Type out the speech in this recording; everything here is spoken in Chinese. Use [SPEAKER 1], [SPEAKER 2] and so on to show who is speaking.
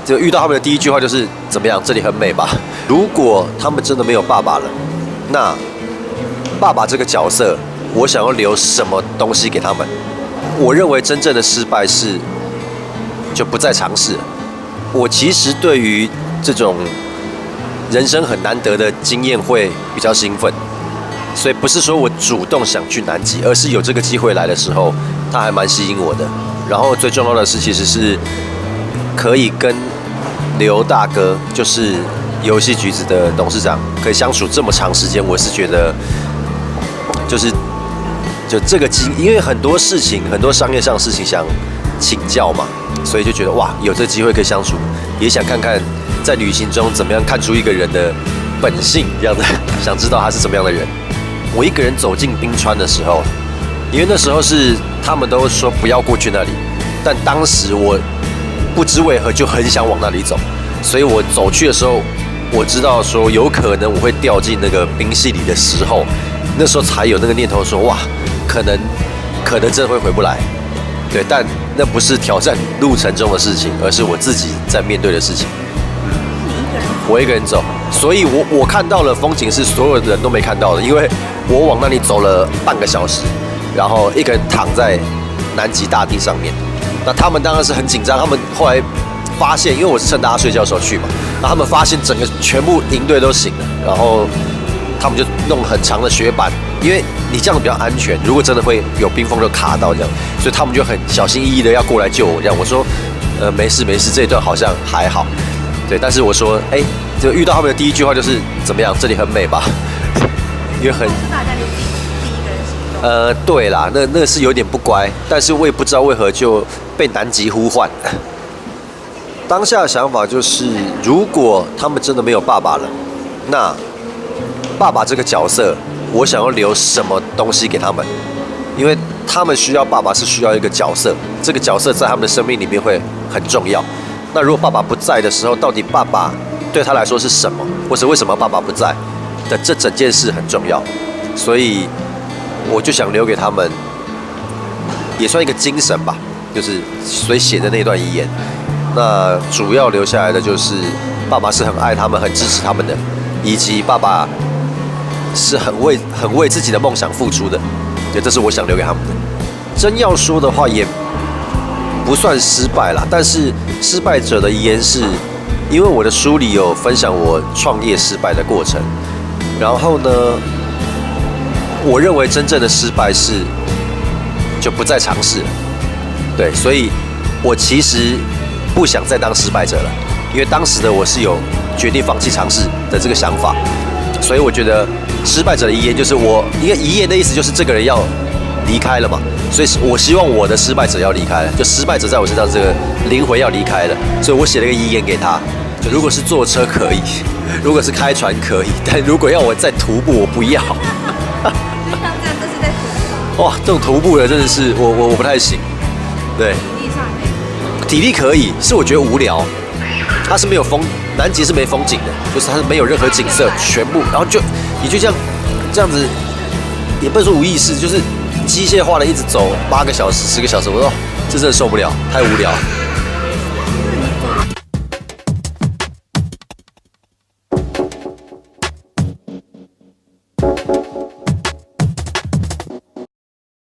[SPEAKER 1] 就遇到他们的第一句话就是怎么样？这里很美吧？如果他们真的没有爸爸了，那爸爸这个角色，我想要留什么东西给他们？我认为真正的失败是就不再尝试了。我其实对于这种人生很难得的经验会比较兴奋，所以不是说我主动想去南极，而是有这个机会来的时候，它还蛮吸引我的。然后最重要的是，其实是可以跟刘大哥，就是游戏橘子的董事长，可以相处这么长时间，我是觉得就这个因为很多事情，很多商业上的事情想请教嘛，所以就觉得哇，有这个机会可以相处，也想看看在旅行中怎么样看出一个人的本性，这样的想知道他是什么样的人。我一个人走进冰川的时候，因为那时候是他们都说不要过去那里，但当时我不知为何就很想往那里走，所以我走去的时候，我知道说有可能我会掉进那个冰隙里的时候，那时候才有那个念头说哇，可能真的会回不来。对，但那不是挑战路程中的事情，而是我自己在面对的事情。我一个人走，所以我看到了风景是所有人都没看到的，因为我往那里走了半个小时，然后一个人躺在南极大地上面。那他们当然是很紧张，他们后来发现，因为我是趁大家睡觉的时候去嘛，那他们发现整个全部营队都醒了，然后他们就弄很长的雪板，因为你这样比较安全，如果真的会有冰封就卡到这样，所以他们就很小心翼翼的要过来救我这样。我说，没事没事，这一段好像还好。对，但是我说，就遇到他们的第一句话就是怎么样？这里很美吧？因为很
[SPEAKER 2] 大家就第一个人行动。
[SPEAKER 1] 对啦，那是有点不乖，但是我也不知道为何就被南极呼唤。当下的想法就是，如果他们真的没有爸爸了，那爸爸这个角色，我想要留什么东西给他们？因为他们需要爸爸，是需要一个角色，这个角色在他们的生命里面会很重要。那如果爸爸不在的时候，到底爸爸对他来说是什么，或者为什么爸爸不在的这整件事很重要，所以我就想留给他们，也算一个精神吧，就是所以写的那段遗言。那主要留下来的就是爸爸是很爱他们、很支持他们的，以及爸爸是很为自己的梦想付出的，对，这是我想留给他们的。真要说的话，也不算失败啦，但是失败者的遗言是，因为我的书里有分享我创业失败的过程，然后呢，我认为真正的失败是就不再尝试了，对，所以我其实不想再当失败者了，因为当时的我是有决定放弃尝试的这个想法，所以我觉得失败者的遗言就是因为遗言的意思就是这个人要离开了嘛，所以我希望我的失败者要离开了，就失败者在我身上这个灵魂要离开了，所以我写了一个遗言给他，就如果是坐车可以，如果是开船可以，但如果要我再徒步，我不要。
[SPEAKER 2] 像这样，这是在徒步。
[SPEAKER 1] 哇，这种徒步的真的是我不太行，对。
[SPEAKER 2] 体力上可以。
[SPEAKER 1] 体力可以，是我觉得无聊，它是没有南极是没风景的，就是它是没有任何景色，全部，然后你就这样子，也不能说无意识，就是机械化的一直走8个小时、10个小时，我说这真的受不了，太无聊。